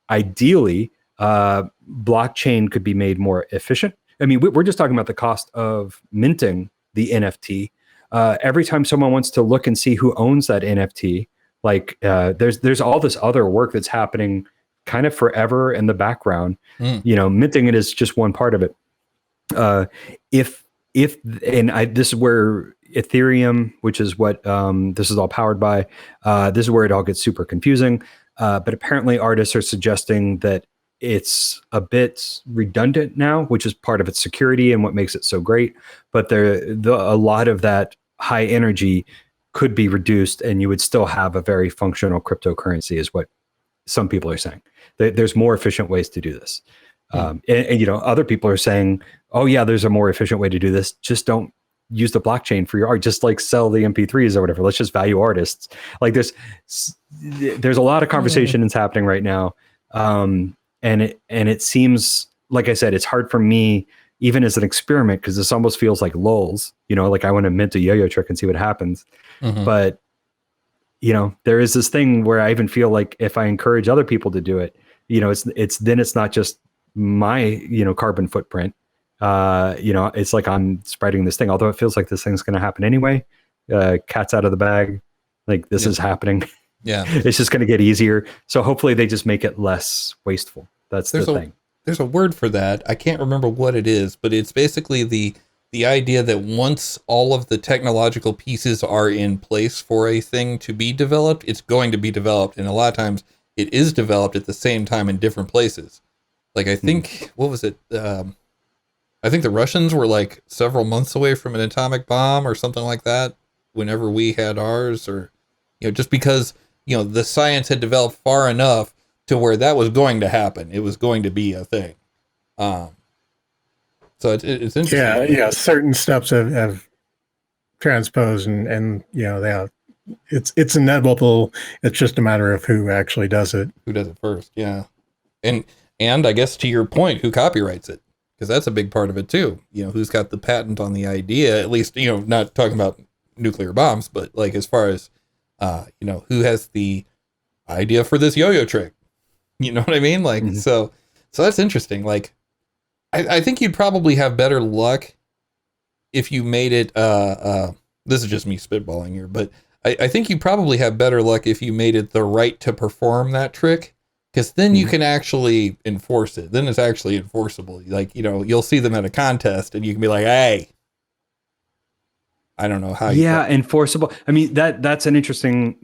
Ideally, blockchain could be made more efficient. I mean, we're just talking about the cost of minting the NFT. Every time someone wants to look and see who owns that NFT, like there's all this other work that's happening kind of forever in the background. Minting it is just one part of it. This is where Ethereum, which is what this is all powered by, this is where it all gets super confusing. But apparently artists are suggesting that it's a bit redundant now, which is part of its security and what makes it so great. But a lot of that high energy could be reduced and you would still have a very functional cryptocurrency, is what some people are saying. There's more efficient ways to do this. And other people are saying, oh yeah, there's a more efficient way to do this. Just don't use the blockchain for your art. Just like sell the MP3s or whatever. Let's just value artists. Like there's a lot of conversation that's happening right now. And it seems, like I said, it's hard for me, even as an experiment, because this almost feels like lulz, like I want to mint a yo-yo trick and see what happens. But, there is this thing where I even feel like if I encourage other people to do it, it's not just my, carbon footprint. It's like I'm spreading this thing, although it feels like this thing's going to happen anyway. Cat's out of the bag. Like this is happening. Yeah. It's just going to get easier. So hopefully they just make it less wasteful. That's the thing. There's a word for that. I can't remember what it is, but it's basically the idea that once all of the technological pieces are in place for a thing to be developed, it's going to be developed. And a lot of times it is developed at the same time in different places. Like I think, what was it? I think the Russians were like several months away from an atomic bomb or something like that whenever we had ours, or, just because, the science had developed far enough to where that was going to happen. It was going to be a thing. So it's interesting. Yeah. Certain steps have transposed and it's inevitable. It's just a matter of who actually does it. Who does it first. Yeah. And I guess to your point, who copyrights it? Because that's a big part of it too. Who's got the patent on the idea, at least, not talking about nuclear bombs, but like as far as, who has the idea for this yo-yo trick? You know what I mean? Like, so that's interesting. Like, I think you'd probably have better luck if you made it, this is just me spitballing here, but I think you probably have better luck if you made it the right to perform that trick. Because then you can actually enforce it. Then it's actually enforceable. Like, you'll see them at a contest and you can be like, hey, I don't know how. Enforceable. I mean, that's an interesting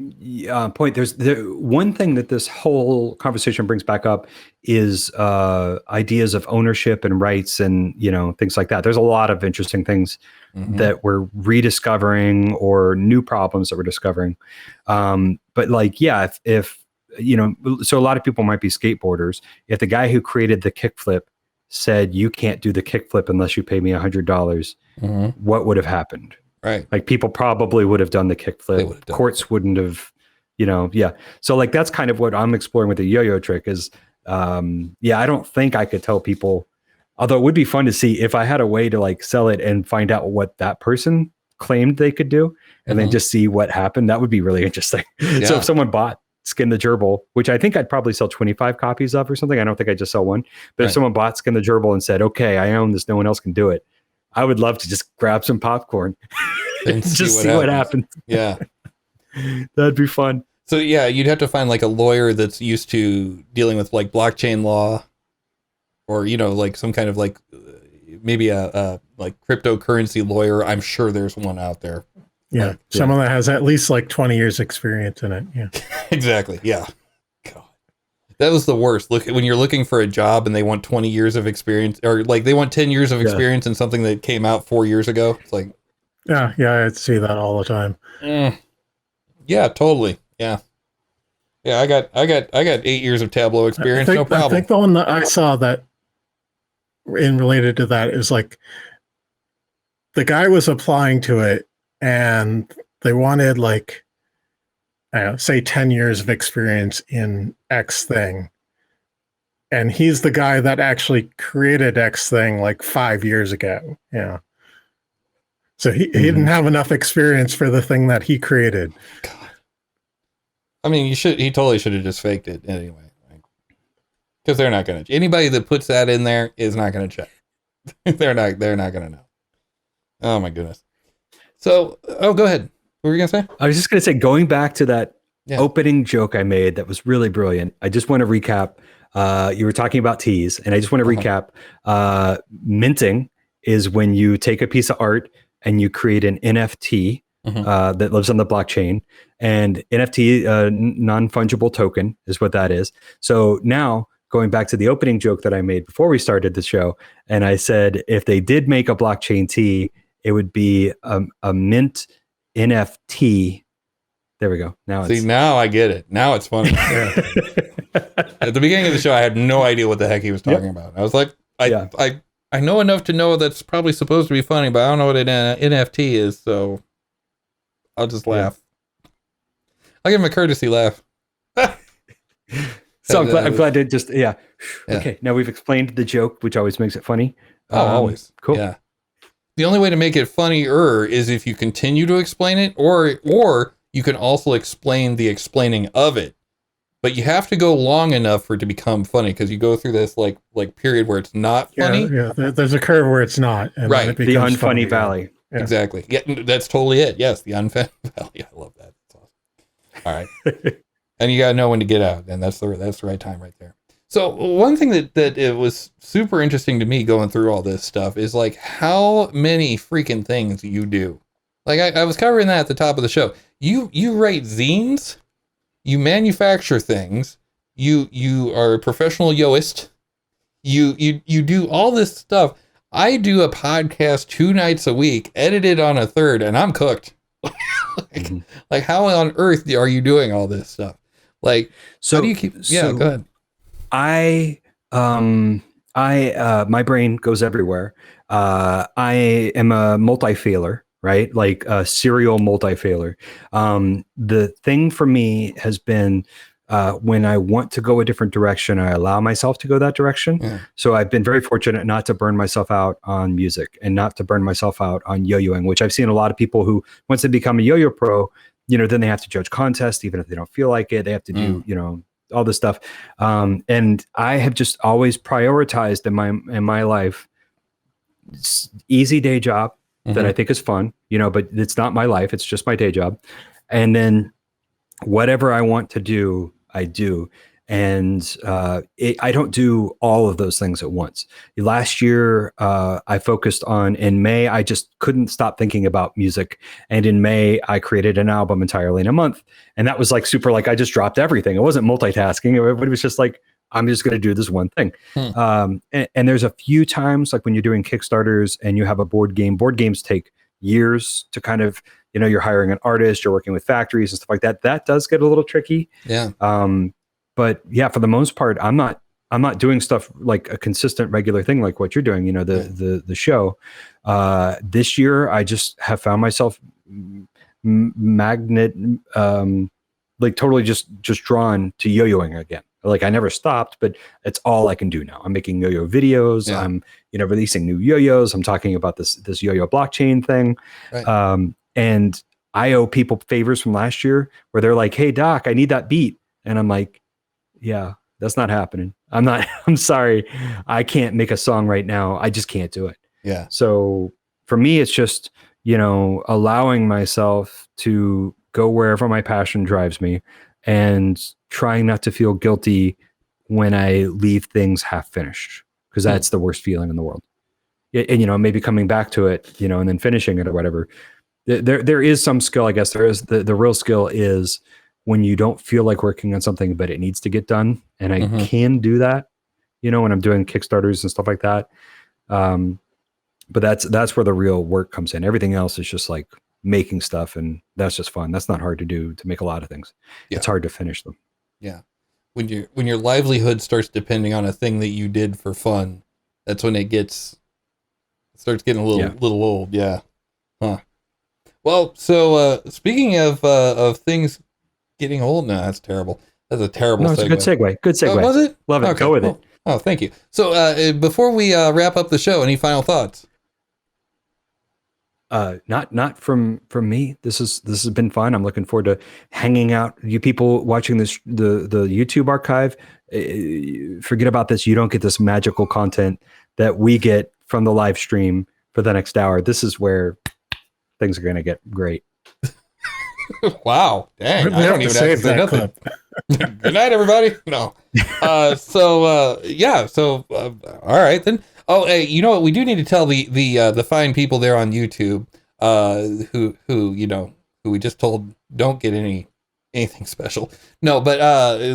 point. There's one thing that this whole conversation brings back up is ideas of ownership and rights and, things like that. There's a lot of interesting things that we're rediscovering or new problems that we're discovering. But like, yeah, if so a lot of people might be skateboarders. If the guy who created the kickflip said, you can't do the kickflip unless you pay me $100, what would have happened? Right. Like people probably would have done the kickflip. Courts wouldn't have, yeah. So like, that's kind of what I'm exploring with the yo-yo trick is, I don't think I could tell people, although it would be fun to see if I had a way to like sell it and find out what that person claimed they could do and then just see what happened. That would be really interesting. Yeah. So if someone bought Skin the Gerbil, which I think I'd probably sell 25 copies of or something. I don't think I'd just sell one. But if someone bought Skin the Gerbil and said, okay, I own this, no one else can do it, I would love to just grab some popcorn and just see what happens. Yeah. That'd be fun. So yeah, you'd have to find like a lawyer that's used to dealing with like blockchain law or, like some kind of like maybe a like cryptocurrency lawyer. I'm sure there's one out there. Yeah, someone that has at least like 20 years experience in it. Yeah, exactly. Yeah, God, that was the worst. Look, when you're looking for a job and they want 20 years of experience, or like they want 10 years of experience in something that came out 4 years ago. It's like, yeah, I see that all the time. Yeah, totally. Yeah, I got 8 years of Tableau experience. No problem. I think the one that I saw that in related to that is like the guy was applying to it. And they wanted like, I don't know, say 10 years of experience in X thing. And he's the guy that actually created X thing like 5 years ago. Yeah. So he didn't have enough experience for the thing that he created. God. I mean, he totally should have just faked it anyway. Because they're not going to, anybody that puts that in there is not going to check. they're not going to know. Oh my goodness. So, go ahead. What were you going to say? I was just going to say, going back to that opening joke I made that was really brilliant. I just want to recap. You were talking about teas, and I just want to recap. Minting is when you take a piece of art and you create an NFT that lives on the blockchain. And NFT, non-fungible token, is what that is. So now, going back to the opening joke that I made before we started the show, and I said, if they did make a blockchain tea, it would be a mint NFT. There we go. Now I get it. Now it's funny. At the beginning of the show, I had no idea what the heck he was talking about. I was like, I know enough to know that's probably supposed to be funny, but I don't know what an NFT is, so I'll just laugh. I'll give him a courtesy laugh. So I'm glad to just, Okay, now we've explained the joke, which always makes it funny. Always. Cool. Yeah. The only way to make it funnier is if you continue to explain it, or you can also explain the explaining of it. But you have to go long enough for it to become funny, because you go through this like period where it's not funny. Yeah, there's a curve where it's not. And right. It the unfunny funny valley. Yeah. Exactly. Yeah, that's totally it. Yes, the unfunny valley. I love that. That's awesome. All right. And you got to know when to get out, and that's the right time right there. So one thing that it was super interesting to me going through all this stuff is like how many freaking things you do. Like I was covering that at the top of the show. You write zines, you manufacture things, you are a professional yoist, you do all this stuff. I do a podcast 2 nights a week, edited on a third, and I'm cooked. like how on earth are you doing all this stuff? Like, so how do you keep? Yeah, go ahead. My brain goes everywhere. I am a multi-failer, right? Like a serial multi-failer. The thing for me has been when I want to go a different direction, I allow myself to go that direction. Yeah. So I've been very fortunate not to burn myself out on music and not to burn myself out on yo-yoing, which I've seen a lot of people who, once they become a yo-yo pro, then they have to judge contests, even if they don't feel like it. They have to do, all this stuff. And I have just always prioritized in my life, easy day job that I think is fun, but it's not my life. It's just my day job. And then whatever I want to do, I do. And I don't do all of those things at once. Last year, I focused on, in May, I just couldn't stop thinking about music. And in May, I created an album entirely in a month. And that was like super, like I just dropped everything. It wasn't multitasking. It was just like, I'm just going to do this one thing. And there's a few times, like when you're doing Kickstarters and you have a board games take years to kind of, you're hiring an artist, you're working with factories and stuff like that. That does get a little tricky. Yeah. But yeah, for the most part, I'm not doing stuff like a consistent, regular thing like what you're doing. The show. This year, I just have found myself like totally just drawn to yo-yoing again. Like I never stopped, but it's all I can do now. I'm making yo-yo videos. Yeah. I'm releasing new yo-yos. I'm talking about this yo-yo blockchain thing. Right. And I owe people favors from last year where they're like, "Hey Doc, I need that beat," and I'm like, yeah, that's not happening. I'm sorry. I can't make a song right now. I just can't do it. Yeah. So for me, it's just, allowing myself to go wherever my passion drives me and trying not to feel guilty when I leave things half finished, because that's the worst feeling in the world. And, maybe coming back to it, and then finishing it or whatever. There is some skill, I guess. There is the real skill is when you don't feel like working on something, but it needs to get done. And I can do that, when I'm doing Kickstarters and stuff like that. But that's where the real work comes in. Everything else is just like making stuff, and that's just fun. That's not hard to do, to make a lot of things. Yeah. It's hard to finish them. Yeah. When your livelihood starts depending on a thing that you did for fun, that's when it starts getting a little old. Yeah. Huh. Well, so speaking of things getting old, no, that's terrible. That's a terrible No, it's segue. a good segue. Good segue. Was it? Love it. Okay, Go with cool. it. Oh, thank you. So before we wrap up the show, any final thoughts? Not from me. This has been fun. I'm looking forward to hanging out. You people watching this the YouTube archive, forget about this. You don't get this magical content that we get from the live stream for the next hour. This is where things are going to get great. Wow, dang! We I have don't to even save have to say that nothing. clip. Good night, everybody. No. Yeah. So all right then. Oh, hey, you know what? We do need to tell the fine people there on YouTube, who who we just told don't get anything special. No, but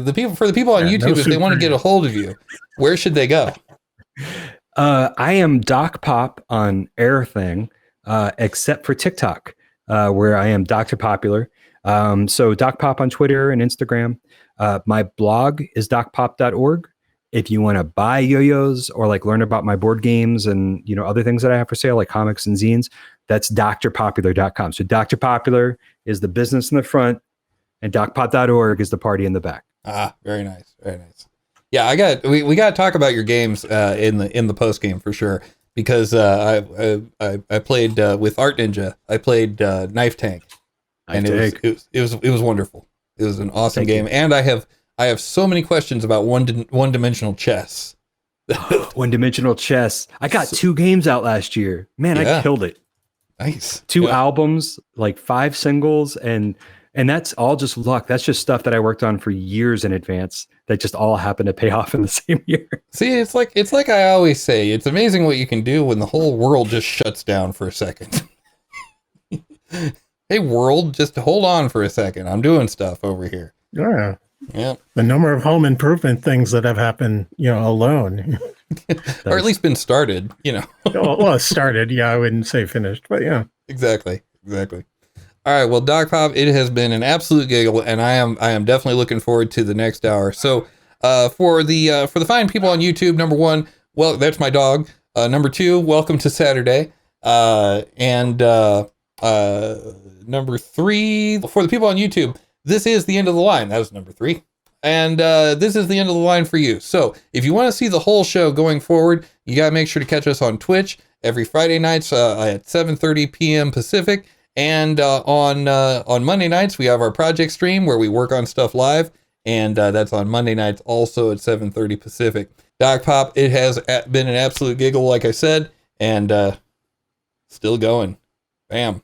the people on Yeah, YouTube, no if they want to get a hold of you, where should they go? I am Doc Pop on everything, except for TikTok, where I am Dr. Popular. So Doc Pop on Twitter and Instagram. My blog is docpop.org. If you want to buy yo-yos or like learn about my board games and other things that I have for sale, like comics and zines, that's drpopular.com. So Dr. Popular is the business in the front, and docpop.org is the party in the back. Ah, very nice, very nice. Yeah, we got to talk about your games in the post game for sure, because I played with Art Ninja. I played Knife Tank, and it was wonderful. It was an awesome game, and I have so many questions about one-dimensional chess. One-dimensional chess. I got 2 games out last year. Man, I killed it. Nice. 2 albums, like 5 singles, and that's all just luck. That's just stuff that I worked on for years in advance that just all happened to pay off in the same year. See, it's like I always say, it's amazing what you can do when the whole world just shuts down for a second. Hey, world, just hold on for a second. I'm doing stuff over here. Yeah. Yeah. The number of home improvement things that have happened, alone. Or at least been started, Well, started. Yeah, I wouldn't say finished, but yeah. Exactly. All right, well, Doc Pop, it has been an absolute giggle, and I am definitely looking forward to the next hour. So, for the fine people on YouTube, number 1, well, that's my dog. Number 2, welcome to Saturday. And number 3, for the people on YouTube, this is the end of the line. That was number 3. And this is the end of the line for you. So if you want to see the whole show going forward, you got to make sure to catch us on Twitch every Friday nights at 7:30 p.m. Pacific. And on Monday nights, we have our project stream where we work on stuff live. And that's on Monday nights also at 7:30 Pacific. Doc Pop, it has been an absolute giggle, like I said, and still going. Bam.